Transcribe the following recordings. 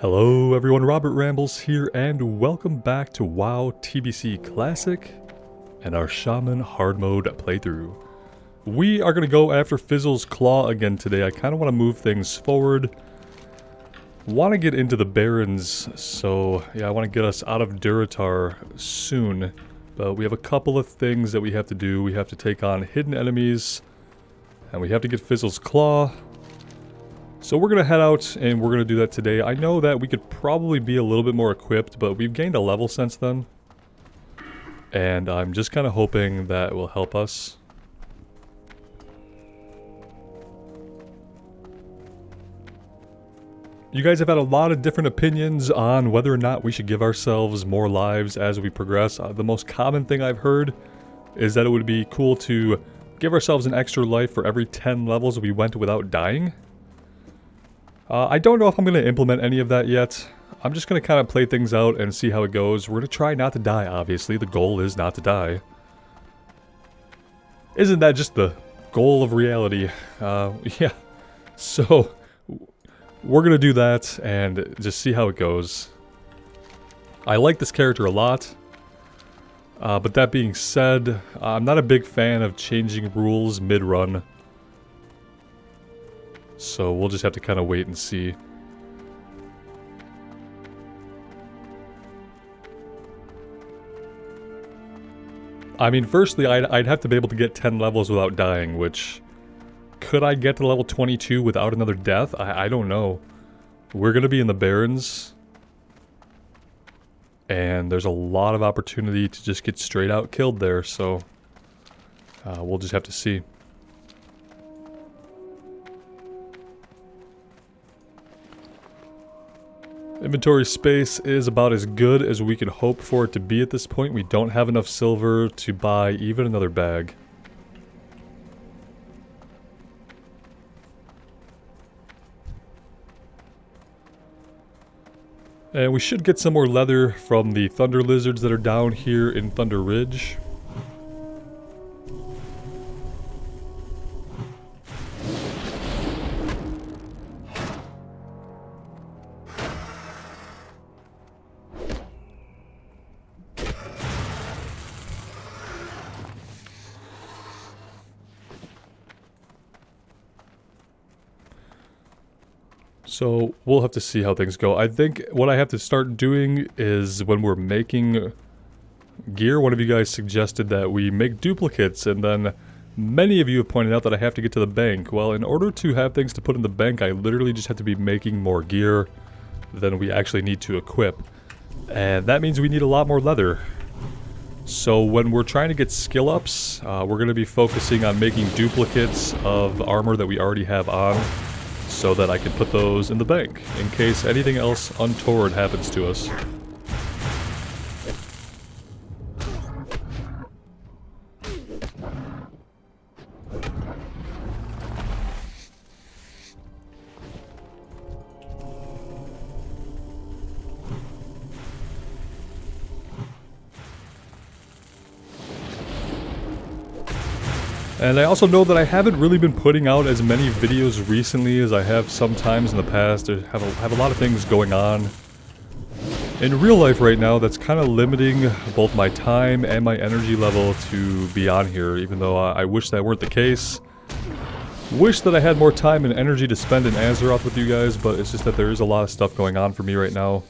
Hello everyone, Robert Rambles here, and welcome back to WoW TBC Classic and our Shaman hard mode playthrough. We are going to go after Fizzle's Claw again today. I kind of want to move things forward. Want to get into the Barrens, so yeah, I want to get us out of Durotar soon. But we have a couple of things that we have to do. We have to take on hidden enemies, and we have to get Fizzle's Claw. So we're going to head out and we're going to do that today. I know that we could probably be a little bit more equipped, but we've gained a level since then. And I'm just kind of hoping that will help us. You guys have had a lot of different opinions on whether or not we should give ourselves more lives as we progress. The most common thing I've heard is that it would be cool to give ourselves an extra life for every 10 levels we went without dying. I don't know if I'm going to implement any of that yet. I'm just going to kind of play things out and see how it goes. We're going to try not to die, obviously. The goal is not to die. Isn't that just the goal of reality? Yeah. So, we're going to do that and just see how it goes. I like this character a lot. But that being said, I'm not a big fan of changing rules mid-run. So we'll just have to kind of wait and see. I mean, firstly, I'd have to be able to get 10 levels without dying, which... Could I get to level 22 without another death? I don't know. We're going to be in the Barrens. And there's a lot of opportunity to just get straight out killed there, so... we'll just have to see. Inventory space is about as good as we can hope for it to be at this point. We don't have enough silver to buy even another bag. And we should get some more leather from the thunder lizards that are down here in Thunder Ridge. So, we'll have to see how things go. I think what I have to start doing is when we're making gear, one of you guys suggested that we make duplicates, and then many of you have pointed out that I have to get to the bank. Well, in order to have things to put in the bank, I literally just have to be making more gear than we actually need to equip. And that means we need a lot more leather. So when we're trying to get skill ups, we're going to be focusing on making duplicates of armor that we already have on, so that I can put those in the bank, in case anything else untoward happens to us. And I also know that I haven't really been putting out as many videos recently as I have sometimes in the past. I have a lot of things going on in real life right now that's kind of limiting both my time and my energy level to be on here, even though I wish that weren't the case. Wish that I had more time and energy to spend in Azeroth with you guys, but it's just that there is a lot of stuff going on for me right now.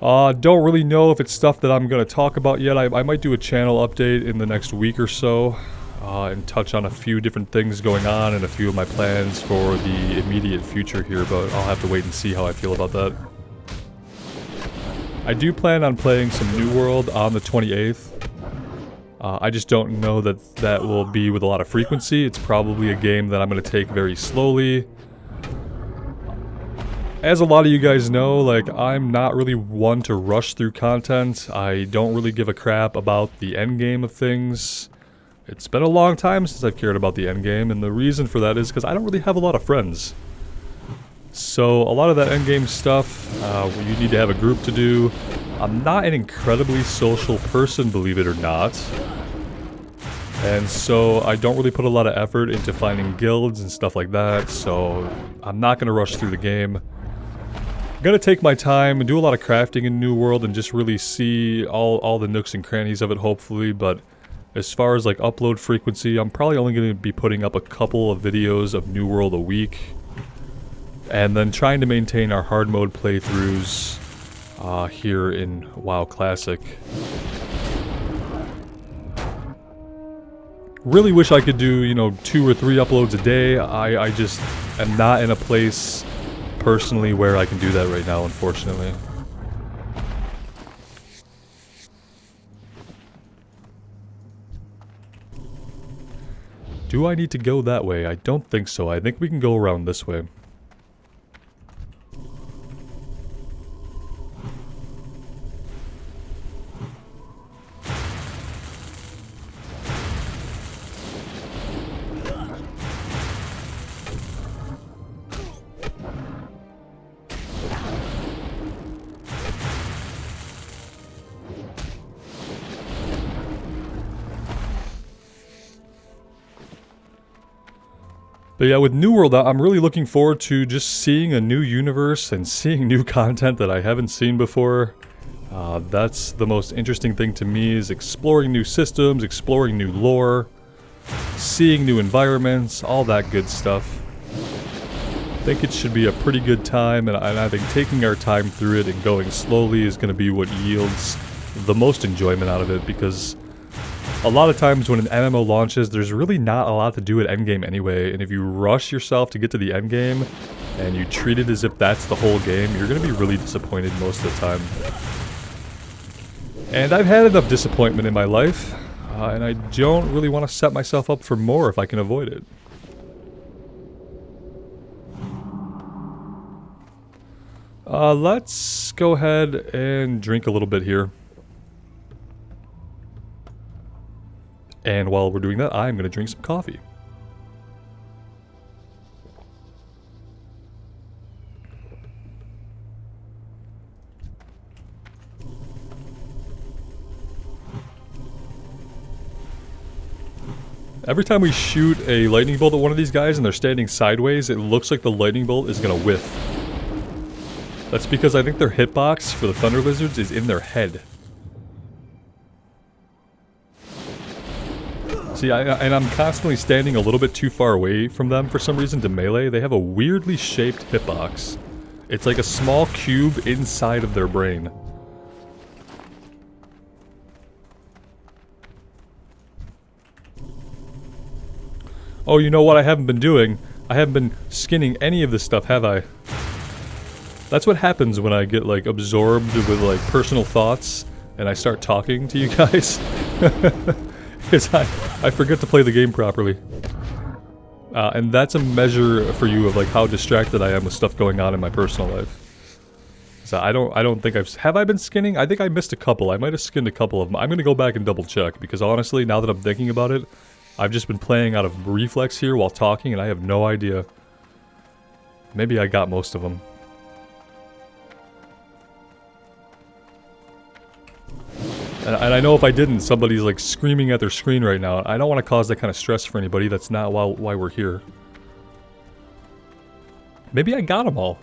Don't really know if it's stuff that I'm going to talk about yet. I might do a channel update in the next week or so, and touch on a few different things going on and a few of my plans for the immediate future here, but I'll have to wait and see how I feel about that. I do plan on playing some New World on the 28th. I just don't know that that will be with a lot of frequency. It's probably a game that I'm going to take very slowly. As a lot of you guys know, like, I'm not really one to rush through content. I don't really give a crap about the endgame of things. It's been a long time since I've cared about the endgame, and the reason for that is because I don't really have a lot of friends. So, a lot of that endgame stuff, you need to have a group to do. I'm not an incredibly social person, believe it or not. And so I don't really put a lot of effort into finding guilds and stuff like that, so I'm not going to rush through the game. I'm gonna take my time and do a lot of crafting in New World and just really see all the nooks and crannies of it, hopefully, but as far as like upload frequency, I'm probably only going to be putting up a couple of videos of New World a week. And then trying to maintain our hard mode playthroughs here in WoW Classic. Really wish I could do, you know, 2 or 3 uploads a day. I just am not in a place personally where I can do that right now, unfortunately. Do I need to go that way? I don't think so. I think we can go around this way. But yeah, with New World, I'm really looking forward to just seeing a new universe and seeing new content that I haven't seen before. That's the most interesting thing to me, is exploring new systems, exploring new lore, seeing new environments, all that good stuff. I think it should be a pretty good time, and I think taking our time through it and going slowly is going to be what yields the most enjoyment out of it, because a lot of times when an MMO launches, there's really not a lot to do at endgame anyway, and if you rush yourself to get to the endgame, and you treat it as if that's the whole game, you're going to be really disappointed most of the time. And I've had enough disappointment in my life, and I don't really want to set myself up for more if I can avoid it. Let's go ahead and drink a little bit here. And while we're doing that, I'm going to drink some coffee. Every time we shoot a lightning bolt at one of these guys and they're standing sideways, it looks like the lightning bolt is going to whiff. That's because I think their hitbox for the thunder lizards is in their head. See, and I'm constantly standing a little bit too far away from them for some reason to melee. They have a weirdly shaped hitbox. It's like a small cube inside of their brain. Oh, you know what I haven't been doing? I haven't been skinning any of this stuff, have I? That's what happens when I get, like, absorbed with, like, personal thoughts and I start talking to you guys. Because I forget to play the game properly. And that's a measure for you of like how distracted I am with stuff going on in my personal life. So I don't think have I been skinning? I think I missed a couple. I might have skinned a couple of them. I'm gonna go back and double check, because honestly, now that I'm thinking about it, I've just been playing out of reflex here while talking and I have no idea. Maybe I got most of them. And I know if I didn't, somebody's like screaming at their screen right now. I don't want to cause that kind of stress for anybody. That's not why we're here. Maybe I got them all.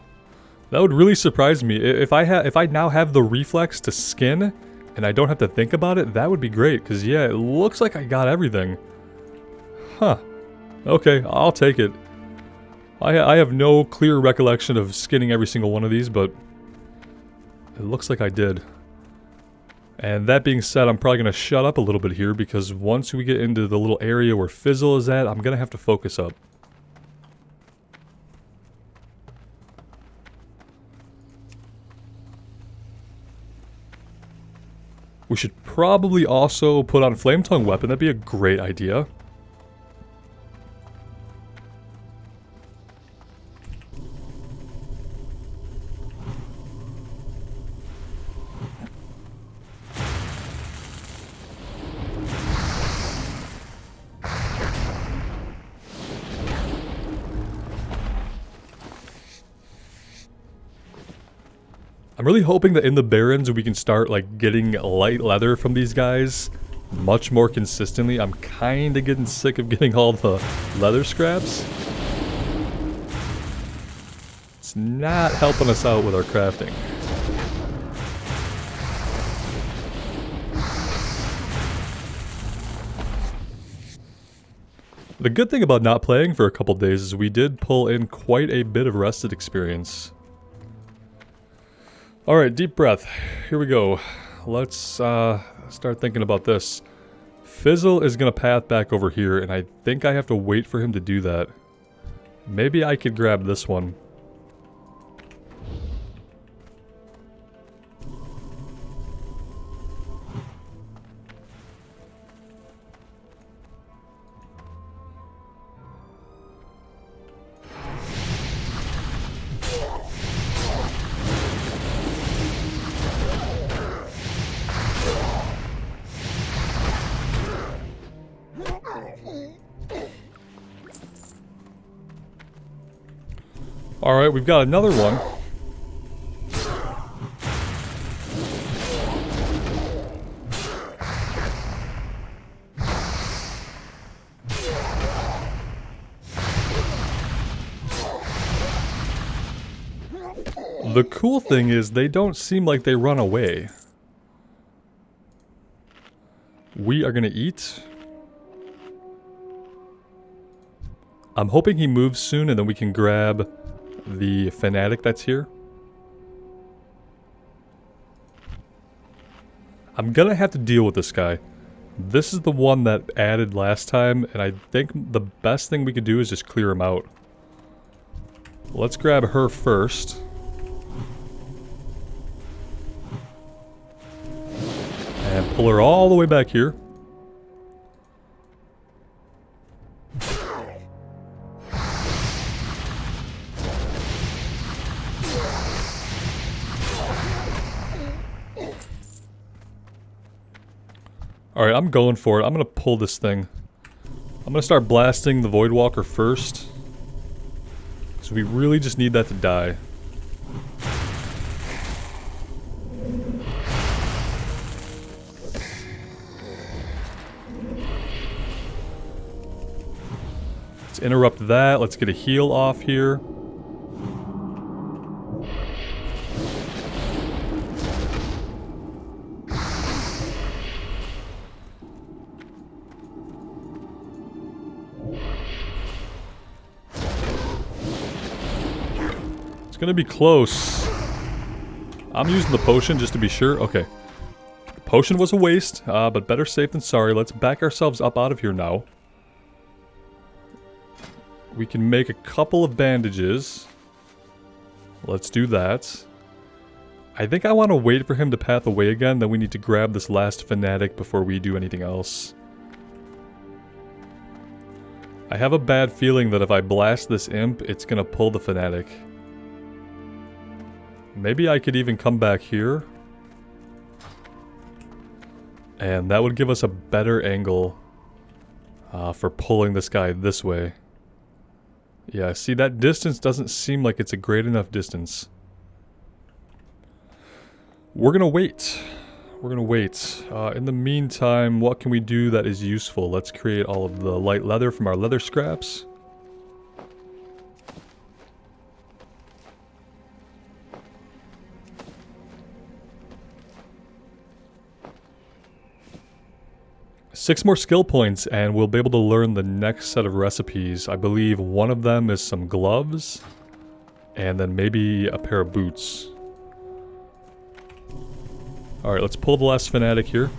That would really surprise me. If I now have the reflex to skin and I don't have to think about it, that would be great. Because yeah, it looks like I got everything. Huh. Okay, I'll take it. I have no clear recollection of skinning every single one of these, but it looks like I did. And that being said, I'm probably going to shut up a little bit here, because once we get into the little area where Fizzle is at, I'm going to have to focus up. We should probably also put on Flame Tongue Weapon. That'd be a great idea. I'm really hoping that in the Barrens we can start like getting light leather from these guys much more consistently. I'm kinda getting sick of getting all the leather scraps. It's it's not helping us out with our crafting. The good thing about not playing for a couple days is we did pull in quite a bit of rested experience. Alright, deep breath. Here we go. Let's start thinking about this. Fizzle is going to path back over here, and I think I have to wait for him to do that. Maybe I could grab this one. Alright, we've got another one. The cool thing is they don't seem like they run away. We are gonna eat. I'm hoping he moves soon and then we can grab the fanatic that's here. I'm gonna have to deal with this guy. This is the one that added last time, and I think the best thing we could do is just clear him out. Let's grab her first. And pull her all the way back here. Alright, I'm going for it. I'm gonna pull this thing. I'm gonna start blasting the Voidwalker first. So we really just need that to die. Let's interrupt that. Let's get a heal off here. It's gonna be close. I'm using the potion just to be sure. Okay. The potion was a waste, but better safe than sorry. Let's back ourselves up out of here now. We can make a couple of bandages. Let's do that. I think I want to wait for him to path away again, then we need to grab this last fanatic before we do anything else. I have a bad feeling that if I blast this imp, it's gonna pull the fanatic. Maybe I could even come back here. And that would give us a better angle for pulling this guy this way. Yeah, see, that distance doesn't seem like it's a great enough distance. We're gonna wait. We're gonna wait. In the meantime, what can we do that is useful? Let's create all of the light leather from our leather scraps. Six more skill points and we'll be able to learn the next set of recipes. I believe one of them is some gloves and then maybe a pair of boots. Alright, let's pull the last fanatic here.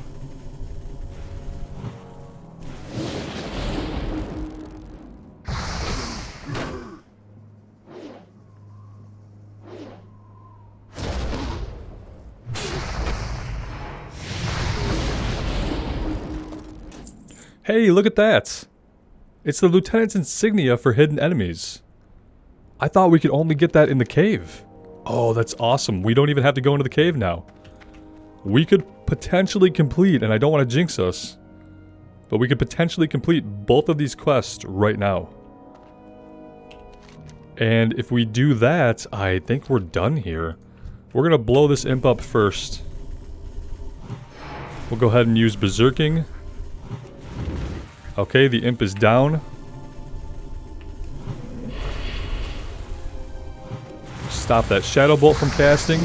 Hey, look at that! It's the Lieutenant's insignia for hidden enemies. I thought we could only get that in the cave. Oh, that's awesome. We don't even have to go into the cave now. We could potentially complete, and I don't want to jinx us, but we could potentially complete both of these quests right now. And if we do that, I think we're done here. We're gonna blow this imp up first. We'll go ahead and use Berserking. Okay, the imp is down. stop that Shadow Bolt from casting.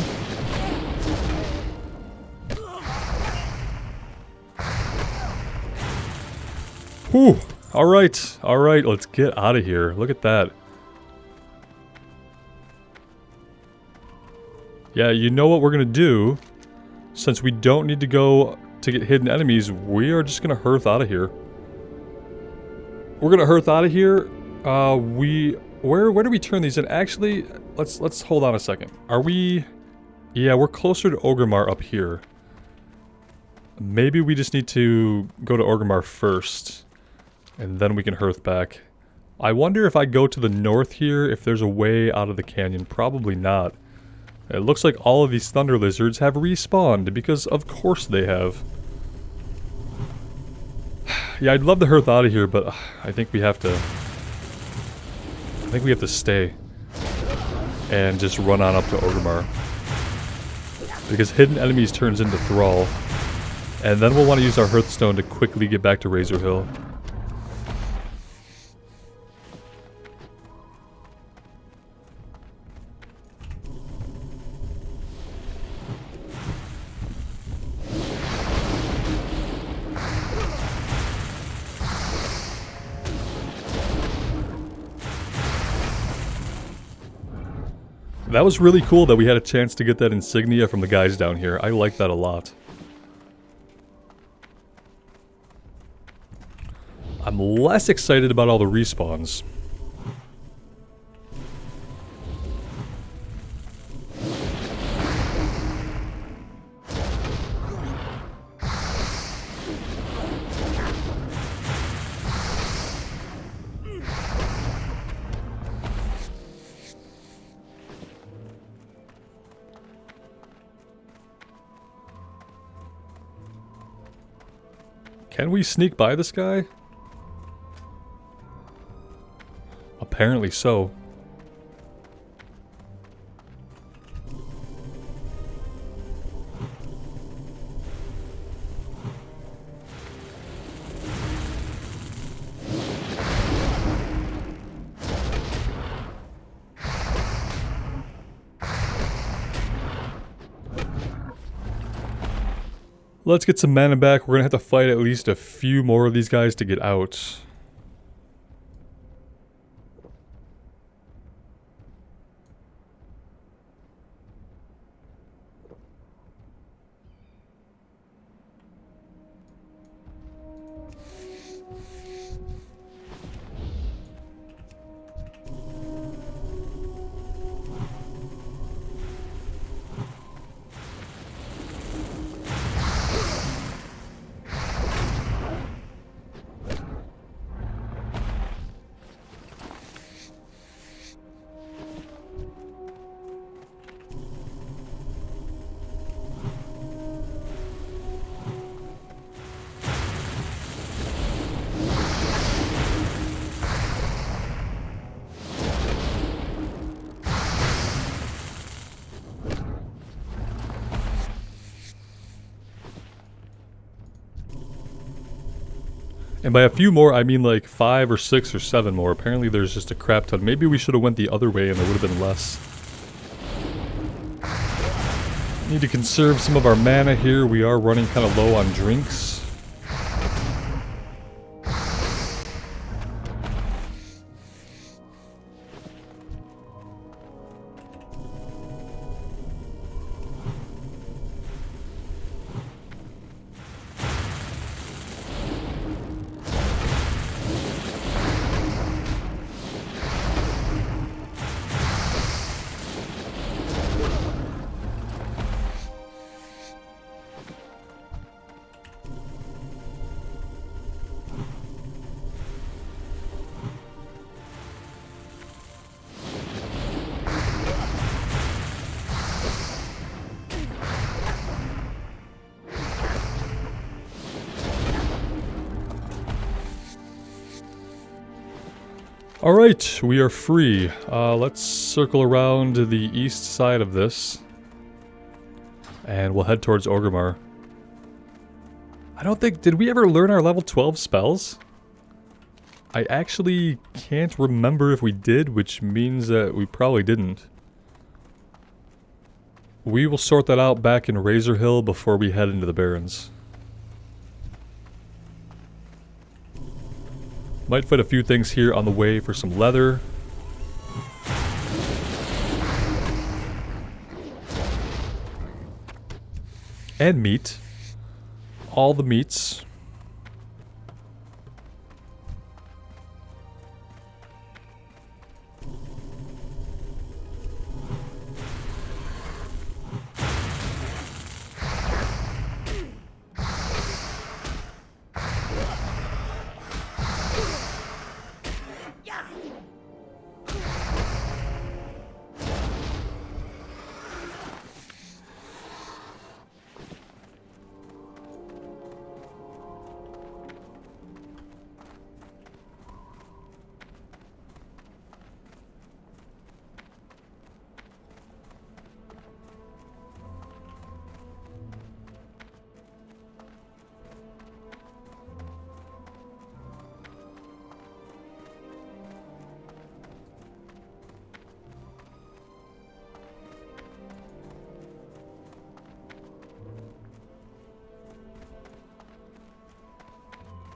Whew. Alright, alright, let's get out of here. Look at that. Yeah, you know what we're gonna do? Since we don't need to go to get hidden enemies, we are just gonna hearth out of here. We're gonna hearth out of here. Where do we turn these in? Actually, let's hold on a second. Are we... Yeah, we're closer to Orgrimmar up here. Maybe we just need to go to Orgrimmar first. And then we can hearth back. I wonder if I go to the north here, if there's a way out of the canyon. Probably not. It looks like all of these thunder lizards have respawned, because of course they have. Yeah, I'd love to hearth out of here, but I think we have to... stay. And just run on up to Orgrimmar. Because hidden enemies turns into Thrall. And then we'll want to use our Hearthstone to quickly get back to Razor Hill. That was really cool that we had a chance to get that insignia from the guys down here. I like that a lot. I'm less excited about all the respawns. Can we sneak by this guy? Apparently so. Let's get some mana back. We're gonna have to fight at least a few more of these guys to get out. And by a few more, I mean like 5 or 6 or 7 more. Apparently there's just a crap ton. Maybe we should have went the other way and there would have been less. Need to conserve some of our mana here. We are running kind of low on drinks. Alright, we are free. Let's circle around the east side of this. And we'll head towards Orgrimmar. I don't think... Did we ever learn our level 12 spells? I actually can't remember if we did, which means that we probably didn't. We will sort that out back in Razor Hill before we head into the Barrens. Might fight a few things here on the way for some leather. And meat. All the meats.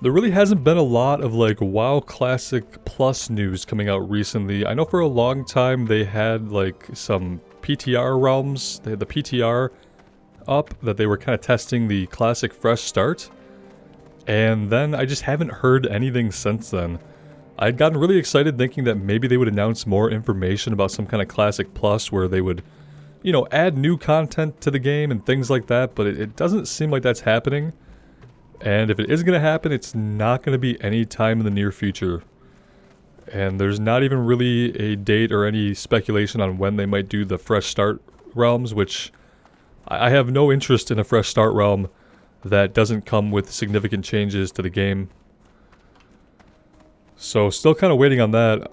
There really hasn't been a lot of like WoW Classic Plus news coming out recently. I know for a long time they had like some PTR realms. They had the PTR up that they were kind of testing the Classic Fresh Start. And then I just haven't heard anything since then. I'd gotten really excited thinking that maybe they would announce more information about some kind of Classic Plus where they would, you know, add new content to the game and things like that, but it doesn't seem like that's happening. And if it is going to happen, it's not going to be any time in the near future. And there's not even really a date or any speculation on when they might do the Fresh Start realms, which I have no interest in a Fresh Start realm that doesn't come with significant changes to the game. So still kind of waiting on that.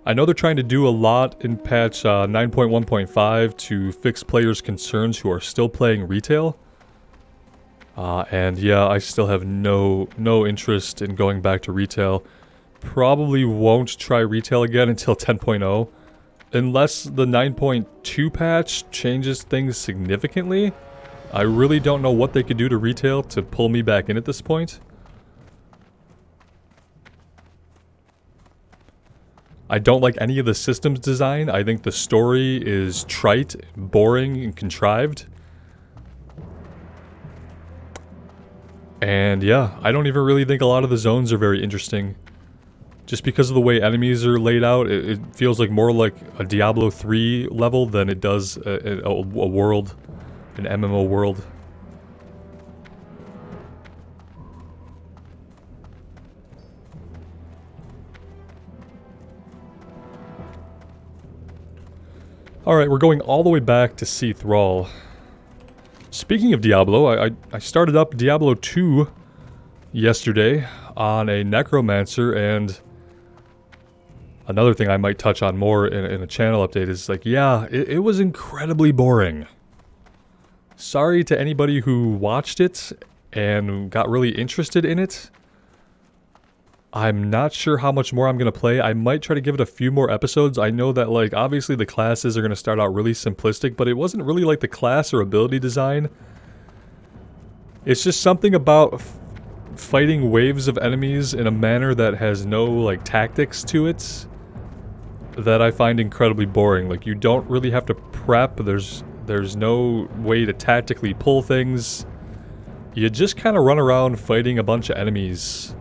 I know they're trying to do a lot in patch 9.1.5 to fix players' concerns who are still playing retail. And yeah, I still have no interest in going back to retail. Probably won't try retail again until 10.0. Unless the 9.2 patch changes things significantly. I really don't know what they could do to retail to pull me back in at this point. I don't like any of the systems design. I think the story is trite, boring, and contrived. And yeah, I don't even really think a lot of the zones are very interesting. Just because of the way enemies are laid out, it feels like more like a Diablo 3 level than it does a world, an MMO world. Alright, we're going all the way back to see Thrall. Speaking of Diablo, I started up Diablo 2 yesterday on a Necromancer, and another thing I might touch on more in a channel update is like, yeah, it was incredibly boring. Sorry to anybody who watched it and got really interested in it. I'm not sure how much more I'm going to play. I might try to give it a few more episodes. I know that, like, obviously the classes are going to start out really simplistic, but it wasn't really like the class or ability design. It's just something about fighting waves of enemies in a manner that has no, like, tactics to it that I find incredibly boring. Like, you don't really have to prep. There's no way to tactically pull things. You just kind of run around fighting a bunch of enemies.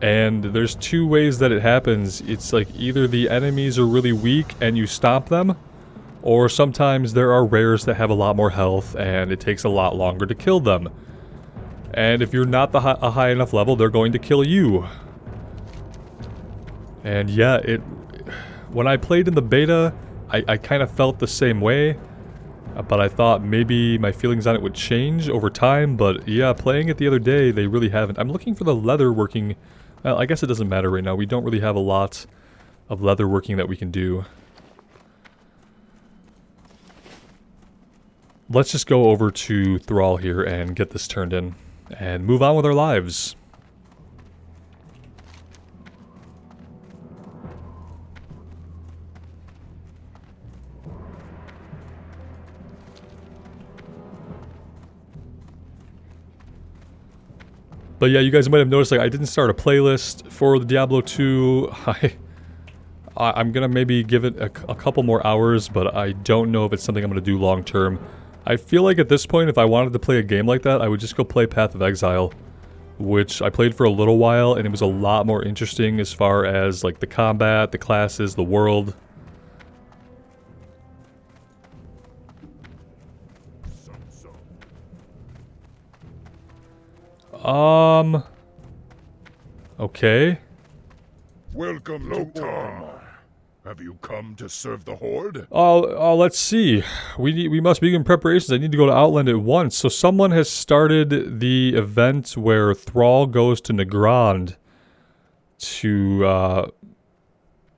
And there's two ways that it happens. It's like either the enemies are really weak and you stomp them, or sometimes there are rares that have a lot more health and it takes a lot longer to kill them. And if you're not a high enough level, they're going to kill you. And yeah, when I played in the beta, I kind of felt the same way. But I thought maybe my feelings on it would change over time. But yeah, playing it the other day, they really haven't. I'm looking for the leather working. I guess it doesn't matter right now. We don't really have a lot of leather working that we can do. Let's just go over to Thrall here and get this turned in. And move on with our lives. But yeah, you guys might have noticed, like, I didn't start a playlist for the Diablo 2. I'm gonna maybe give it a couple more hours, but I don't know if it's something I'm gonna do long term. I feel like at this point, if I wanted to play a game like that, I would just go play Path of Exile, which I played for a little while, and it was a lot more interesting as far as, like, the combat, the classes, the world. Okay. Welcome to Armor. Have you come to serve the Horde? Oh, let's see. We must begin preparations. I need to go to Outland at once. So someone has started the event where Thrall goes to Nagrand to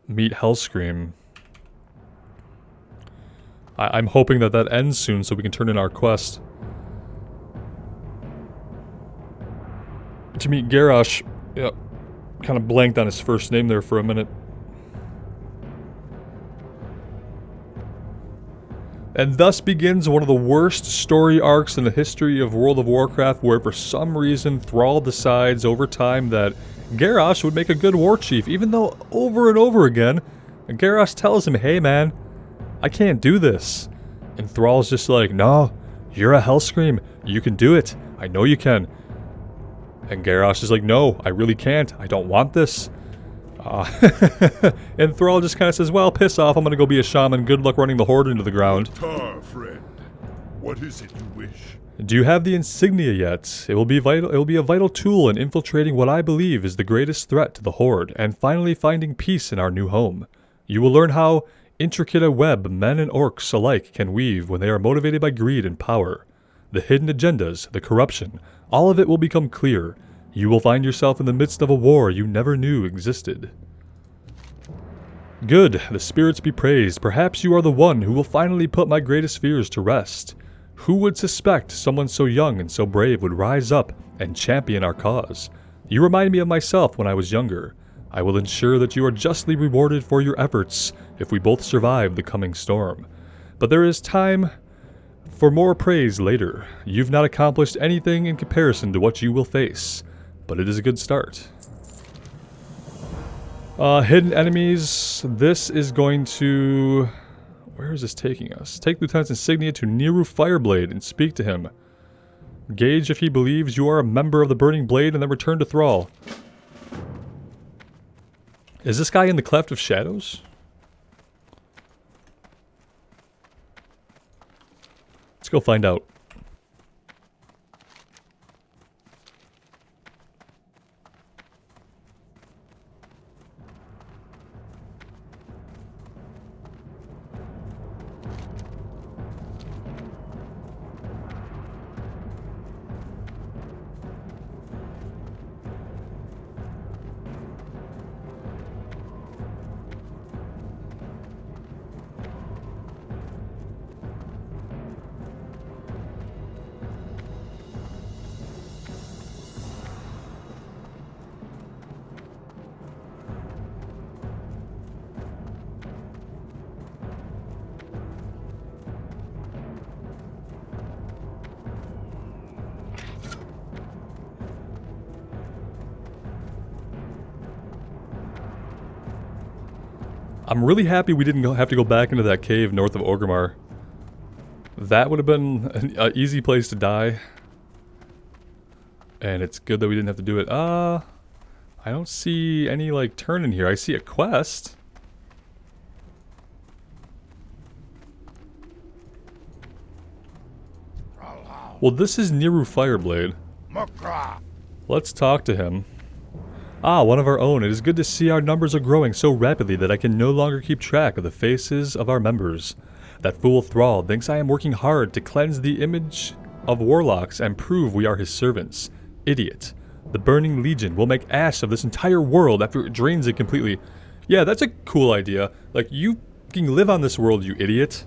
meet Hellscream. I'm hoping that ends soon so we can turn in our quest. To meet Garrosh. Yep. Kind of blanked on his first name there for a minute. And thus begins one of the worst story arcs in the history of World of Warcraft, where for some reason Thrall decides over time that Garrosh would make a good war chief, even though over and over again, Garrosh tells him, hey man, I can't do this. And Thrall's just like, no, you're a Hellscream, you can do it, I know you can. And Garrosh is like, no, I really can't, I don't want this. And Thrall just kind of says, well, piss off, I'm gonna go be a shaman, good luck running the Horde into the ground. Tar, friend. What is it you wish? Do you have the insignia yet? It will be a vital tool in infiltrating what I believe is the greatest threat to the Horde, and finally finding peace in our new home. You will learn how intricate a web men and orcs alike can weave when they are motivated by greed and power. The hidden agendas, the corruption, all of it will become clear. You will find yourself in the midst of a war you never knew existed. Good, the spirits be praised. Perhaps you are the one who will finally put my greatest fears to rest. Who would suspect someone so young and so brave would rise up and champion our cause? You remind me of myself when I was younger. I will ensure that you are justly rewarded for your efforts if we both survive the coming storm. But there is time for more praise later. You've not accomplished anything in comparison to what you will face, but it is a good start. Hidden enemies. This is going to... Where is this taking us? Take Lieutenant's insignia to Niru Fireblade and speak to him. Gauge if he believes you are a member of the Burning Blade and then return to Thrall. Is this guy in the Cleft of Shadows? Let's go find out. I'm really happy we didn't have to go back into that cave north of Orgrimmar. That would have been an easy place to die. And it's good that we didn't have to do it. I don't see any, like, turn in here. I see a quest. Well, this is Niru Fireblade. Let's talk to him. Ah, one of our own. It is good to see our numbers are growing so rapidly that I can no longer keep track of the faces of our members. That fool Thrall thinks I am working hard to cleanse the image of warlocks and prove we are his servants. Idiot. The Burning Legion will make ash of this entire world after it drains it completely. Yeah, that's a cool idea. Like, you can live on this world, you idiot.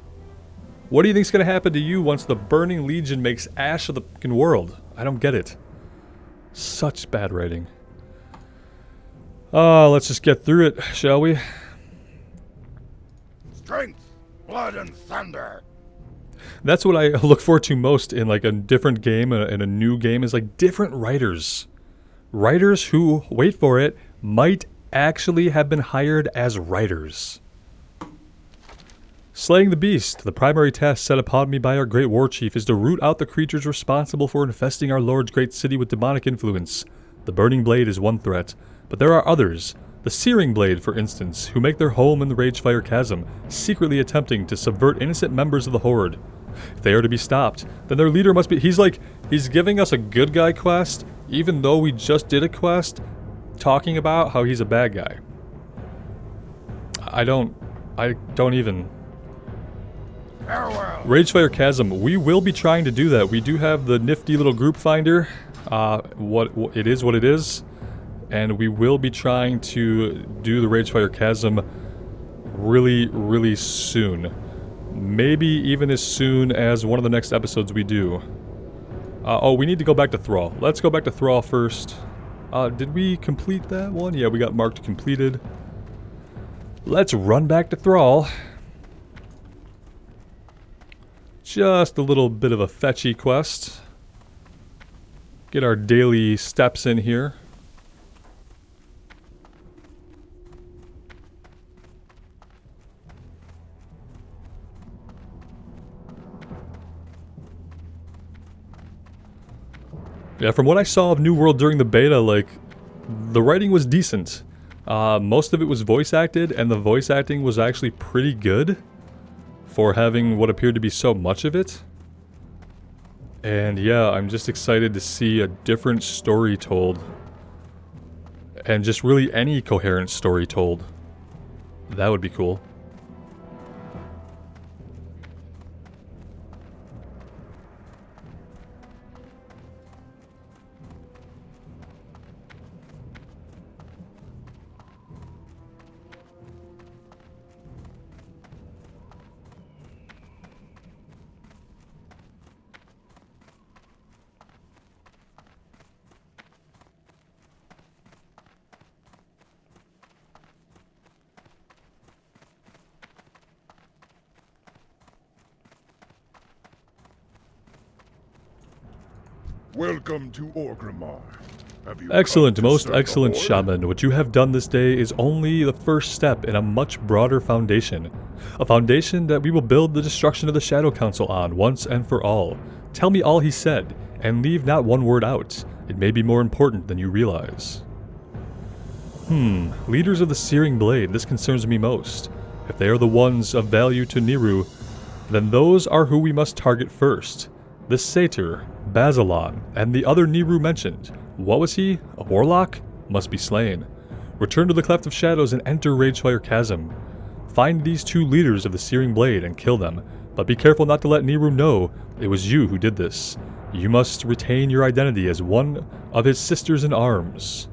What do you think's gonna happen to you once the Burning Legion makes ash of the fucking world? I don't get it. Such bad writing. Let's just get through it, shall we? Strength, blood, and thunder. That's what I look forward to most in, like, a different game, in a new game, is, like, different writers. Writers who, wait for it, might actually have been hired as writers. Slaying the beast. The primary task set upon me by our great war chief is to root out the creatures responsible for infesting our lord's great city with demonic influence. The burning blade is one threat, but there are others. The searing blade, for instance, who make their home in the Ragefire Chasm, secretly attempting to subvert innocent members of the Horde. If they are to be stopped, then their leader must be— he's giving us a good guy quest, even though we just did a quest talking about how he's a bad guy. I don't even... Ragefire Chasm, we will be trying to do that. We do have the nifty little group finder. It is what it is. And we will be trying to do the Ragefire Chasm really, really soon. Maybe even as soon as one of the next episodes we do. Oh, we need to go back to Thrall. Let's go back to Thrall first. Did we complete that one? Yeah, we got marked completed. Let's run back to Thrall. Just a little bit of a fetchy quest. Get our daily steps in here. Yeah, from what I saw of New World during the beta, like, the writing was decent. Most of it was voice acted, and the voice acting was actually pretty good for having what appeared to be so much of it. And yeah, I'm just excited to see a different story told. And just really any coherent story told. That would be cool. Welcome to Orgrimmar. Excellent, most excellent Shaman. What you have done this day is only the first step in a much broader foundation. A foundation that we will build the destruction of the Shadow Council on once and for all. Tell me all he said, and leave not one word out. It may be more important than you realize. Leaders of the Searing Blade, this concerns me most. If they are the ones of value to Niru, then those are who we must target first. The Satyr, Bazalon, and the other Niru mentioned. What was he? A warlock? Must be slain. Return to the Cleft of Shadows and enter Ragefire Chasm. Find these two leaders of the Searing Blade and kill them, but be careful not to let Niru know it was you who did this. You must retain your identity as one of his sisters in arms.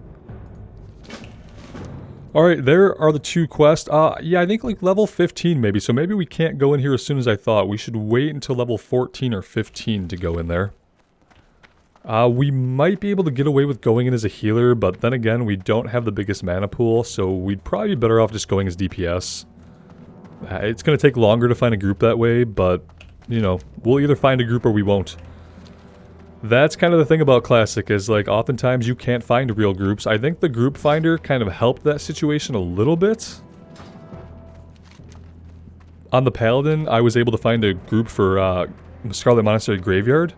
Alright, there are the two quests. Yeah, I think like level 15 maybe, so maybe we can't go in here as soon as I thought. We should wait until level 14 or 15 to go in there. We might be able to get away with going in as a healer, but then again, we don't have the biggest mana pool, so we'd probably be better off just going as DPS. It's going to take longer to find a group that way, but, you know, we'll either find a group or we won't. That's kind of the thing about Classic, is like, oftentimes you can't find real groups. I think the group finder kind of helped that situation a little bit. On the Paladin, I was able to find a group for Scarlet Monastery Graveyard.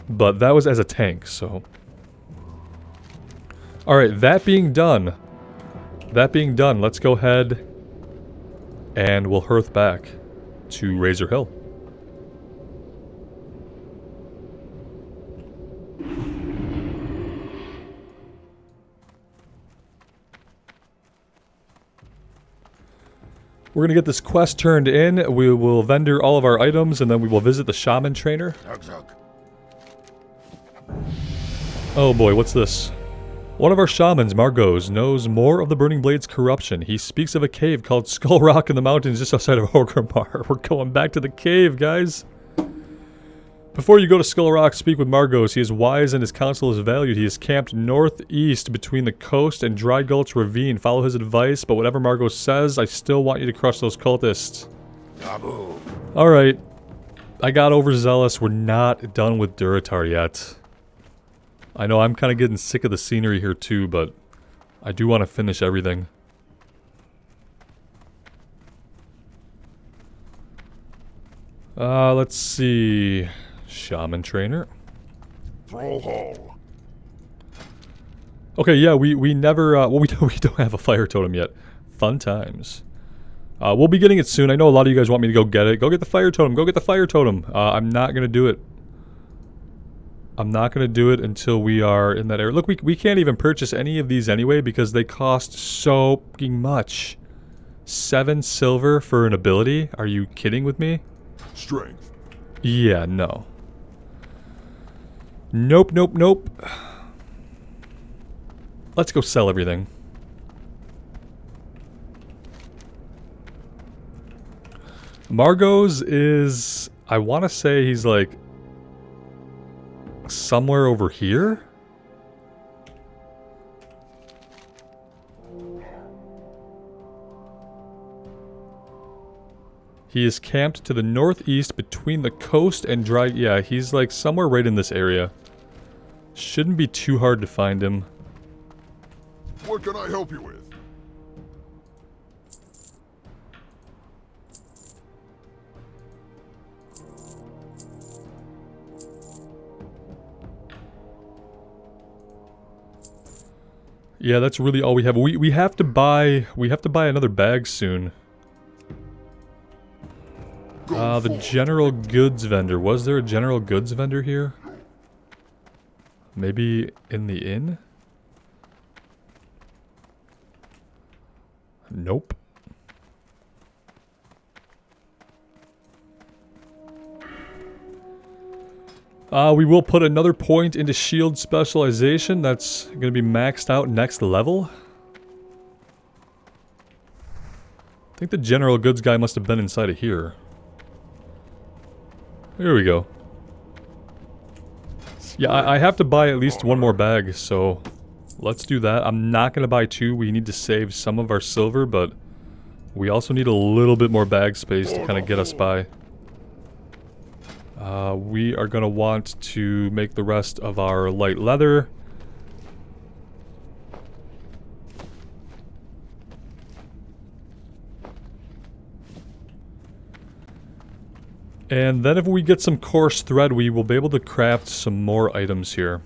But that was as a tank, so... Alright, that being done, let's go ahead and we'll hearth back to Razor Hill. We're gonna get this quest turned in, we will vendor all of our items, and then we will visit the Shaman trainer. Oh boy, what's this? One of our shamans, Margos, knows more of the Burning Blade's corruption. He speaks of a cave called Skull Rock in the mountains just outside of Orgrimmar. We're going back to the cave, guys. Before you go to Skull Rock, speak with Margos. He is wise and his counsel is valued. He is camped northeast between the coast and Dry Gulch Ravine. Follow his advice, but whatever Margos says, I still want you to crush those cultists. Alright. I got overzealous. We're not done with Durotar yet. I know I'm kind of getting sick of the scenery here too, but I do want to finish everything. Let's see. Shaman trainer. Thrall Hall. Okay, yeah, we never, well, we don't have a fire totem yet. Fun times. We'll be getting it soon. I know a lot of you guys want me to go get it. Go get the fire totem. Go get the fire totem. I'm not going to do it. I'm not going to do it until we are in that area. Look, we can't even purchase any of these anyway because they cost so fucking much. 7 silver for an ability? Are you kidding with me? Strength. Yeah, no. Nope, nope, nope. Let's go sell everything. Margot's is... I want to say he's like... somewhere over here? He is camped to the northeast between the coast and dry... Yeah, he's like somewhere right in this area. Shouldn't be too hard to find him. What can I help you with? Yeah, that's really all we have. We have to buy another bag soon. The general goods vendor. Was there a general goods vendor here? Maybe in the inn? Nope. We will put another point into shield specialization. That's going to be maxed out next level. I think the general goods guy must have been inside of here. Here we go. Yeah, I have to buy at least one more bag, so let's do that. I'm not going to buy 2. We need to save some of our silver, but we also need a little bit more bag space to kind of get us by. We are going to want to make the rest of our light leather. And then if we get some coarse thread, we will be able to craft some more items here.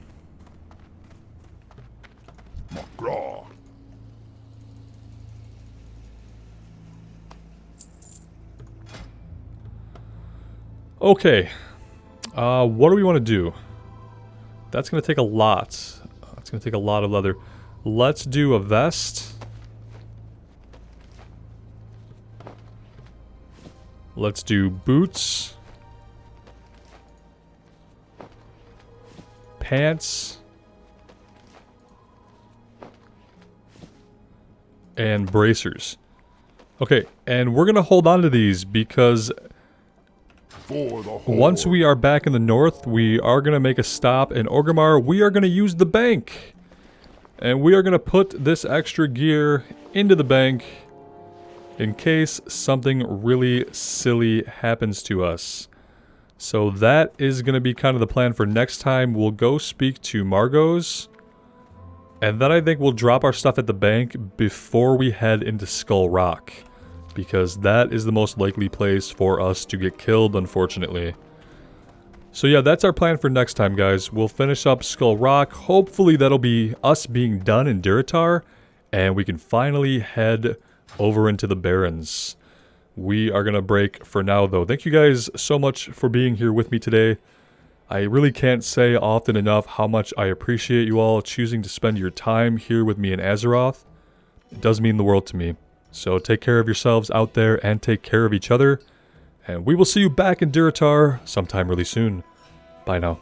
McGraw. Okay. What do we want to do? That's going to take a lot. It's going to take a lot of leather. Let's do a vest. Let's do boots. Pants. And bracers. Okay, and we're going to hold on to these because once we are back in the north, we are going to make a stop in Orgrimmar. We are going to use the bank. And we are going to put this extra gear into the bank in case something really silly happens to us. So that is going to be kind of the plan for next time. We'll go speak to Margot's. And then I think we'll drop our stuff at the bank before we head into Skull Rock. Because that is the most likely place for us to get killed, unfortunately. So yeah, that's our plan for next time, guys. We'll finish up Skull Rock. Hopefully that'll be us being done in Durotar. And we can finally head over into the Barrens. We are going to break for now, though. Thank you guys so much for being here with me today. I really can't say often enough how much I appreciate you all choosing to spend your time here with me in Azeroth. It does mean the world to me. So take care of yourselves out there and take care of each other. And we will see you back in Durotar sometime really soon. Bye now.